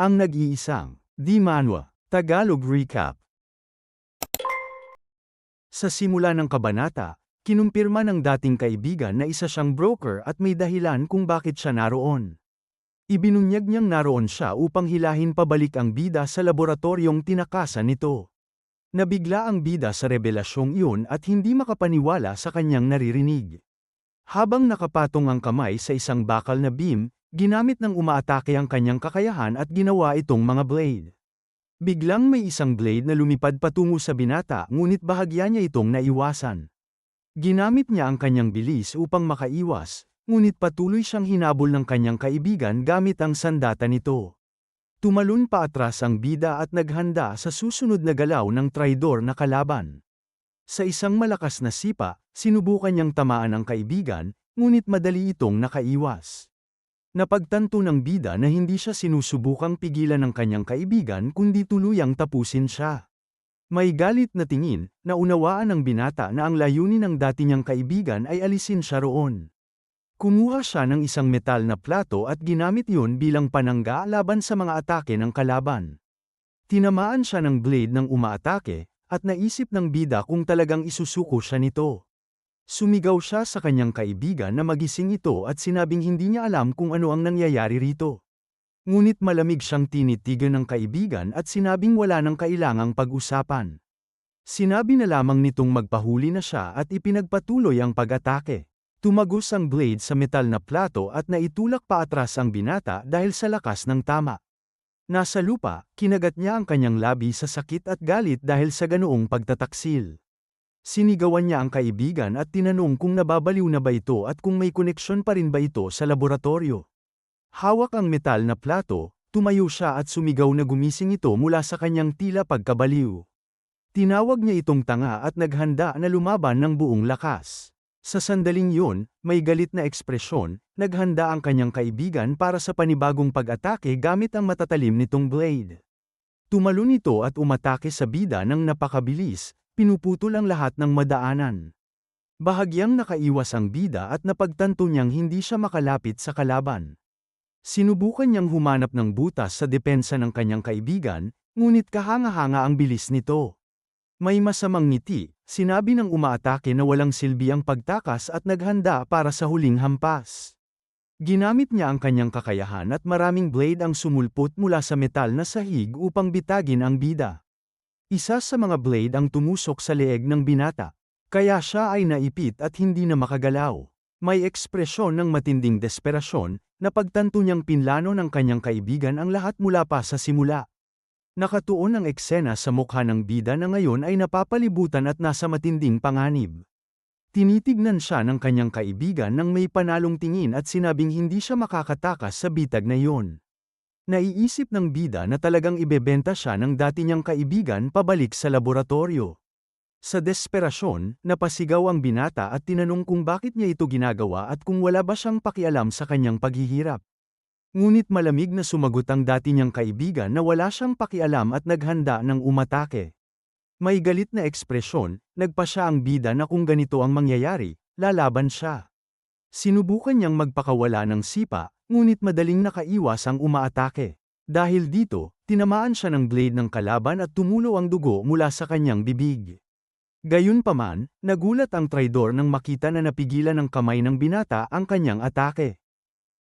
Ang nag-iisang, Di Manwa, Tagalog Recap. Sa simula ng kabanata, kinumpirma ng dating kaibigan na isa siyang broker at may dahilan kung bakit siya naroon. Ibinunyag niyang naroon siya upang hilahin pabalik ang bida sa laboratoryong tinakasan nito. Nabigla ang bida sa revelasyong iyon at hindi makapaniwala sa kanyang naririnig. Habang nakapatong ang kamay sa isang bakal na beam, ginamit ng umaatake ang kanyang kakayahan at ginawa itong mga blade. Biglang may isang blade na lumipad patungo sa binata ngunit bahagya niya itong naiwasan. Ginamit niya ang kanyang bilis upang makaiwas, ngunit patuloy siyang hinabol ng kanyang kaibigan gamit ang sandata nito. Tumalon pa atras ang bida at naghanda sa susunod na galaw ng traidor na kalaban. Sa isang malakas na sipa, sinubukan niyang tamaan ang kaibigan, ngunit madali itong nakaiwas. Napagtanto ng bida na hindi siya sinusubukang pigilan ng kanyang kaibigan kundi tuluyang tapusin siya. May galit na tingin, naunawaan ng binata na ang layunin ng dati niyang kaibigan ay alisin siya roon. Kumuha siya ng isang metal na plato at ginamit yun bilang panangga laban sa mga atake ng kalaban. Tinamaan siya ng blade ng umaatake, at naisip ng bida kung talagang isusuko siya nito. Sumigaw siya sa kanyang kaibigan na magising ito at sinabing hindi niya alam kung ano ang nangyayari rito. Ngunit malamig siyang tinitigan ng kaibigan at sinabing wala nang kailangang pag-usapan. Sinabi na lamang nitong magpahuli na siya at ipinagpatuloy ang pag-atake. Tumagos ang blade sa metal na plato at naitulak pa atras ang binata dahil sa lakas ng tama. Nasa lupa, kinagat niya ang kanyang labi sa sakit at galit dahil sa ganoong pagtataksil. Sinigawan niya ang kaibigan at tinanong kung nababaliw na ba ito at kung may koneksyon pa rin ba ito sa laboratorio. Hawak ang metal na plato, tumayo siya at sumigaw na gumising ito mula sa kanyang tila pagkabaliw. Tinawag niya itong tanga at naghanda na lumaban ng buong lakas. Sa sandaling yun, may galit na ekspresyon, naghanda ang kanyang kaibigan para sa panibagong pag-atake gamit ang matatalim nitong blade. Tumalon ito at umatake sa bida ng napakabilis, pinuputol ang lahat ng madaanan. Bahagyang nakaiwas ang bida at napagtanto niyang hindi siya makalapit sa kalaban. Sinubukan niyang humanap ng butas sa depensa ng kanyang kaibigan, ngunit kahanga-hanga ang bilis nito. May masamang ngiti, sinabi ng umaatake na walang silbi ang pagtakas at naghanda para sa huling hampas. Ginamit niya ang kanyang kakayahan at maraming blade ang sumulpot mula sa metal na sahig upang bitagin ang bida. Isa sa mga blade ang tumusok sa leeg ng binata, kaya siya ay naipit at hindi na makagalaw. May ekspresyon ng matinding desperasyon, napagtanto niyang pinlano ng kanyang kaibigan ang lahat mula pa sa simula. Nakatuon ang eksena sa mukha ng bida na ngayon ay napapalibutan at nasa matinding panganib. Tinitignan siya ng kanyang kaibigan nang may panalong tingin at sinabing hindi siya makakatakas sa bitag na iyon. Naiisip ng bida na talagang ibebenta siya ng dati niyang kaibigan pabalik sa laboratorio. Sa desperasyon, napasigaw ang binata at tinanong kung bakit niya ito ginagawa at kung wala ba siyang pakialam sa kanyang paghihirap. Ngunit malamig na sumagot ang dati niyang kaibigan na wala siyang pakialam at naghanda ng umatake. May galit na ekspresyon, nagpa siya ang bida na kung ganito ang mangyayari, lalaban siya. Sinubukan niyang magpakawala ng sipa, ngunit madaling nakaiwas ang umaatake. Dahil dito, tinamaan siya ng blade ng kalaban at tumulo ang dugo mula sa kanyang bibig. Gayunpaman, nagulat ang traidor nang makita na napigilan ng kamay ng binata ang kanyang atake.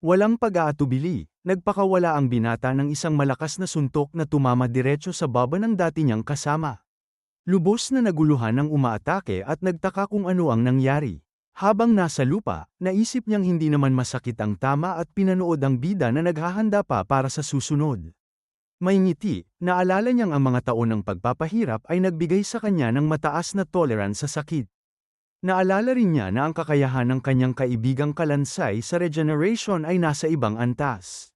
Walang pag-aatubili, nagpakawala ang binata ng isang malakas na suntok na tumama diretso sa baba ng dati niyang kasama. Lubos na naguluhan ang umaatake at nagtaka kung ano ang nangyari. Habang nasa lupa, naisip niyang hindi naman masakit ang tama at pinanood ang bida na naghahanda pa para sa susunod. May ngiti, naalala niyang ang mga taon ng pagpapahirap ay nagbigay sa kanya ng mataas na tolerance sa sakit. Naalala rin niya na ang kakayahan ng kanyang kaibigang Kalansay sa regeneration ay nasa ibang antas.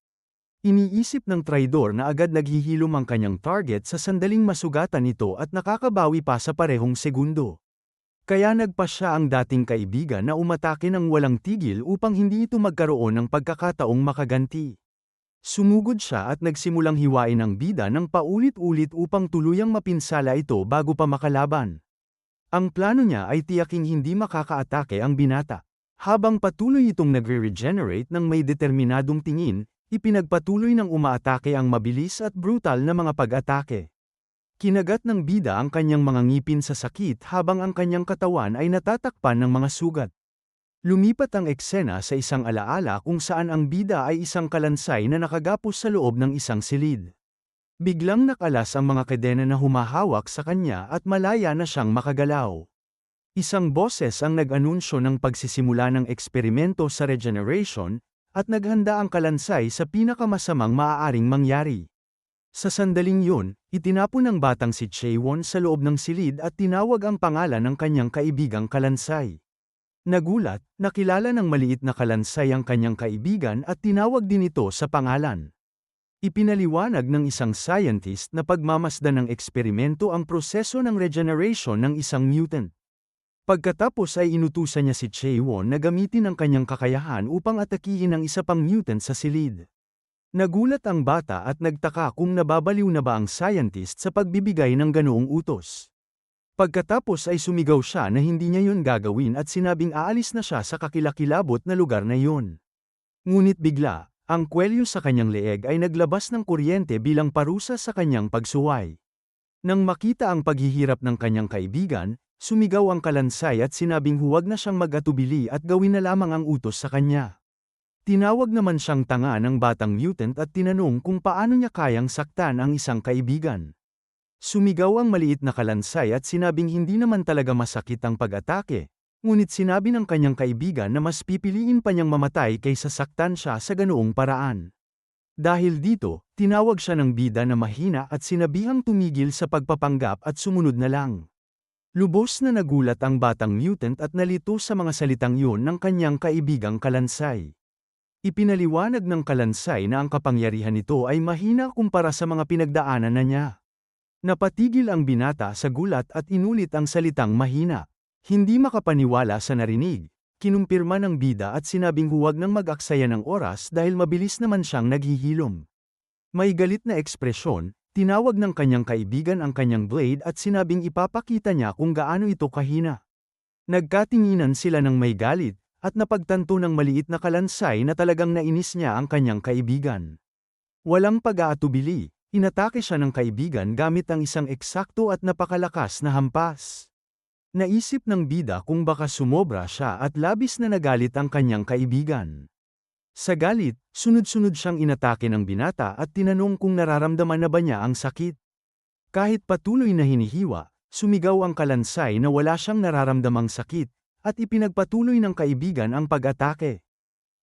Iniisip ng traidor na agad naghihilom ang kanyang target sa sandaling masugatan ito at nakakabawi pa sa parehong segundo. Kaya nagpa siya ang dating kaibigan na umatake ng walang tigil upang hindi ito magkaroon ng pagkakataong makaganti. Sumugod siya at nagsimulang hiwain ang bida ng paulit-ulit upang tuluyang mapinsala ito bago pa makalaban. Ang plano niya ay tiyaking hindi makakaatake ang binata. Habang patuloy itong nagre-regenerate ng may determinadong tingin, Ipinagpatuloy ng umaatake ang mabilis at brutal na mga pag-atake. Kinagat ng bida ang kanyang mga ngipin sa sakit habang ang kanyang katawan ay natatakpan ng mga sugat. Lumipat ang eksena sa isang alaala kung saan ang bida ay isang kalansay na nakagapos sa loob ng isang silid. Biglang nakalas ang mga kadena na humahawak sa kanya at malaya na siyang makagalaw. Isang boses ang nag-anunsyo ng pagsisimula ng eksperimento sa regeneration, at naghanda ang kalansay sa pinakamasamang maaaring mangyari. Sa sandaling yun, itinapon ng batang si Chaewon sa loob ng silid at tinawag ang pangalan ng kanyang kaibigang kalansay. Nagulat, nakilala ng maliit na kalansay ang kanyang kaibigan at tinawag din ito sa pangalan. Ipinaliwanag ng isang scientist na pagmamasdan ng eksperimento ang proseso ng regeneration ng isang mutant. Pagkatapos ay inutusan niya si Chaewon na gamitin ang kanyang kakayahan upang atakihin ang isa pang mutant sa silid. Nagulat ang bata at nagtaka kung nababaliw na ba ang scientist sa pagbibigay ng ganoong utos. Pagkatapos ay sumigaw siya na hindi niya yun gagawin at sinabing aalis na siya sa kakilakilabot na lugar na yun. Ngunit bigla, ang kwelyo sa kanyang leeg ay naglabas ng kuryente bilang parusa sa kanyang pagsuway. Nang makita ang paghihirap ng kanyang kaibigan, sumigaw ang kalansay at sinabing huwag na siyang mag-atubili at gawin na lamang ang utos sa kanya. Tinawag naman siyang tanga ng batang mutant at tinanong kung paano niya kayang saktan ang isang kaibigan. Sumigaw ang maliit na kalansay at sinabing hindi naman talaga masakit ang pag-atake, ngunit sinabi ng kanyang kaibigan na mas pipiliin pa niyang mamatay kaysa saktan siya sa ganoong paraan. Dahil dito, tinawag siya ng bida na mahina at sinabihang tumigil sa pagpapanggap at sumunod na lang. Lubos na nagulat ang batang mutant at nalito sa mga salitang yun ng kanyang kaibigang kalansay. Ipinaliwanag ng kalansay na ang kapangyarihan nito ay mahina kumpara sa mga pinagdaanan na niya. Napatigil ang binata sa gulat at inulit ang salitang mahina. Hindi makapaniwala sa narinig, kinumpirma ng bida at sinabing huwag nang mag-aksaya ng oras dahil mabilis naman siyang naghihilom. May galit na ekspresyon, tinawag ng kanyang kaibigan ang kanyang blade at sinabing ipapakita niya kung gaano ito kahina. Nagkatinginan sila ng may galit, at napagtanto ng maliit na kalansay na talagang nainis niya ang kanyang kaibigan. Walang pag-aatubili, inatake siya ng kaibigan gamit ang isang eksakto at napakalakas na hampas. Naisip ng bida kung baka sumobra siya at labis na nagalit ang kanyang kaibigan. Sa galit, sunod-sunod siyang inatake ng binata at tinanong kung nararamdaman na ba niya ang sakit. Kahit patuloy na hinihiwa, sumigaw ang kalansay na wala siyang nararamdamang sakit, at ipinagpatuloy ng kaibigan ang pag-atake.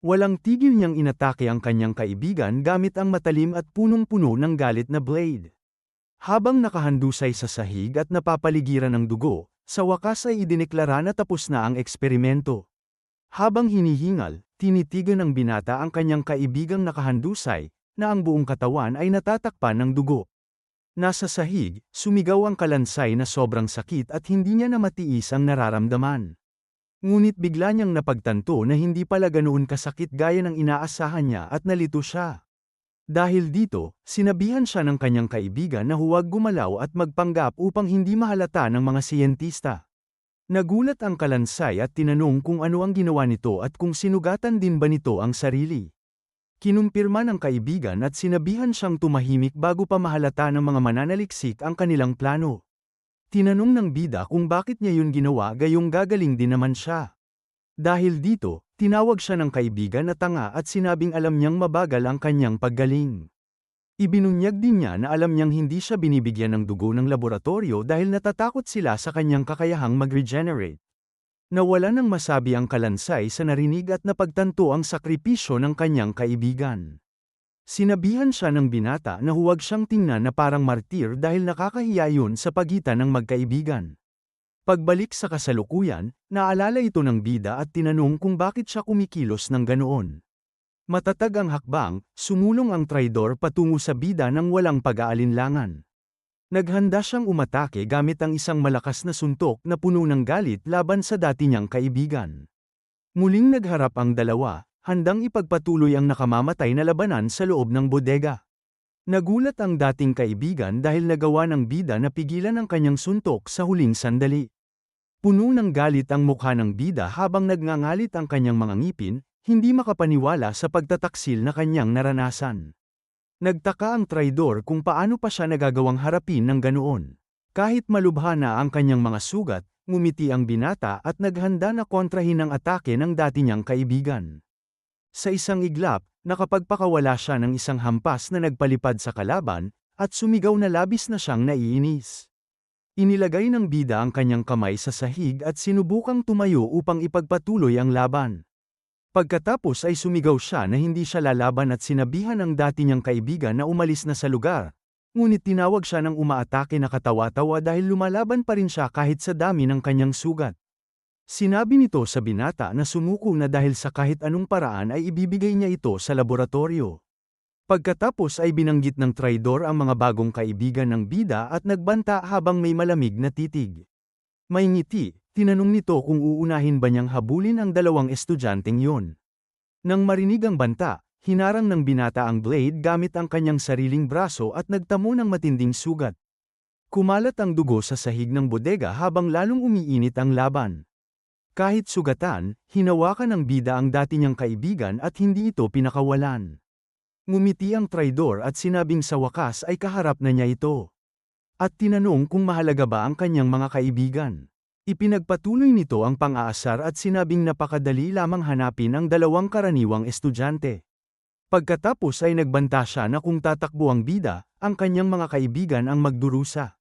Walang tigil niyang inatake ang kanyang kaibigan gamit ang matalim at punong-puno ng galit na blade. Habang nakahandusay sa sahig at napapaligiran ng dugo, sa wakas ay idineklara na tapos na ang eksperimento. Habang hinihingal, tinitigan ng binata ang kanyang kaibigang nakahandusay, na ang buong katawan ay natatakpan ng dugo. Nasa sahig, sumigaw ang kalansay na sobrang sakit at hindi niya na matiis ang nararamdaman. Ngunit bigla niyang napagtanto na hindi pala ganoon kasakit gaya ng inaasahan niya at nalito siya. Dahil dito, sinabihan siya ng kanyang kaibigan na huwag gumalaw at magpanggap upang hindi mahalata ng mga siyentista. Nagulat ang kalansay at tinanong kung ano ang ginawa nito at kung sinugatan din ba nito ang sarili. Kinumpirma ng kaibigan at sinabihan siyang tumahimik bago pa mahalata ng mga mananaliksik ang kanilang plano. Tinanong ng bida kung bakit niya yun ginawa gayong gagaling din naman siya. Dahil dito, tinawag siya ng kaibigan na tanga at sinabing alam niyang mabagal ang kanyang paggaling. Ibinunyag din niya na alam niyang hindi siya binibigyan ng dugo ng laboratorio dahil natatakot sila sa kanyang kakayahang mag-regenerate. Nawala nang masabi ang kalansay sa narinig at napagtanto ang sakripisyo ng kanyang kaibigan. Sinabihan siya ng binata na huwag siyang tingnan na parang martir dahil nakakahiya yun sa pagitan ng magkaibigan. Pagbalik sa kasalukuyan, naalala ito ng bida at tinanong kung bakit siya kumikilos ng ganoon. Matatag ang hakbang, sumulong ang traidor patungo sa bida ng walang pag-aalinlangan. Naghanda siyang umatake gamit ang isang malakas na suntok na puno ng galit laban sa dati niyang kaibigan. Muling nagharap ang dalawa, handang ipagpatuloy ang nakamamatay na labanan sa loob ng bodega. Nagulat ang dating kaibigan dahil nagawa ng bida na pigilan ang kanyang suntok sa huling sandali. Puno ng galit ang mukha ng bida habang nagngangalit ang kanyang mga ngipin, hindi makapaniwala sa pagtataksil na kanyang naranasan. Nagtaka ang traidor kung paano pa siya nagagawang harapin ng ganoon. Kahit malubha na ang kanyang mga sugat, ngumiti ang binata at naghanda na kontrahin ang atake ng dati niyang kaibigan. Sa isang iglap, nakapagpakawala siya ng isang hampas na nagpalipad sa kalaban, at sumigaw na labis na siyang naiinis. Inilagay ng bida ang kanyang kamay sa sahig at sinubukang tumayo upang ipagpatuloy ang laban. Pagkatapos ay sumigaw siya na hindi siya lalaban at sinabihan ang dati niyang kaibigan na umalis na sa lugar. Ngunit tinawag siya ng umaatake na katawa-tawa dahil lumalaban pa rin siya kahit sa dami ng kanyang sugat. Sinabi nito sa binata na sumuko na dahil sa kahit anong paraan ay ibibigay niya ito sa laboratorio. Pagkatapos ay binanggit ng traidor ang mga bagong kaibigan ng bida at nagbanta habang may malamig na titig. May ngiti, tinanong nito kung uunahin ba niyang habulin ang dalawang estudyanteng yun. Nang marinig ang banta, hinarang ng binata ang blade gamit ang kanyang sariling braso at nagtamo ng matinding sugat. Kumalat ang dugo sa sahig ng bodega habang lalong umiinit ang laban. Kahit sugatan, hinawakan ng bida ang dati niyang kaibigan at hindi ito pinakawalan. Ngumiti ang traidor at sinabing sa wakas ay kaharap na niya ito. At tinanong kung mahalaga ba ang kanyang mga kaibigan. Ipinagpatuloy nito ang pang-aasar at sinabing napakadali lamang hanapin ang dalawang karaniwang estudyante. Pagkatapos ay nagbanta siya na kung tatakbo ang bida, ang kanyang mga kaibigan ang magdurusa.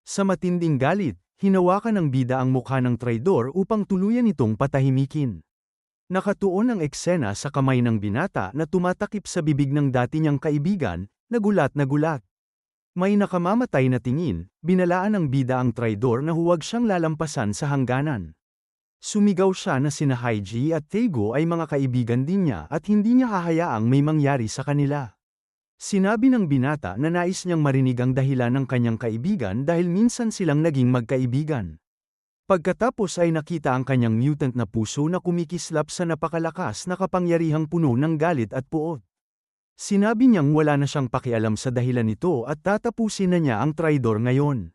Sa matinding galit, hinawakan ng bida ang mukha ng traidor upang tuluyan itong patahimikin. Nakatuon ang eksena sa kamay ng binata na tumatakip sa bibig ng dati niyang kaibigan, nagulat na gulat. May nakamamatay na tingin, binalaan ng bida ang traidor na huwag siyang lalampasan sa hangganan. Sumigaw siya na sina Haiji at Teigo ay mga kaibigan din niya at hindi niya hahayaang may mangyari sa kanila. Sinabi ng binata na nais niyang marinig ang dahilan ng kanyang kaibigan dahil minsan silang naging magkaibigan. Pagkatapos ay nakita ang kanyang mutant na puso na kumikislap sa napakalakas na kapangyarihang puno ng galit at puot. Sinabi niyang wala na siyang pakialam sa dahilan nito at tatapusin na niya ang traidor ngayon.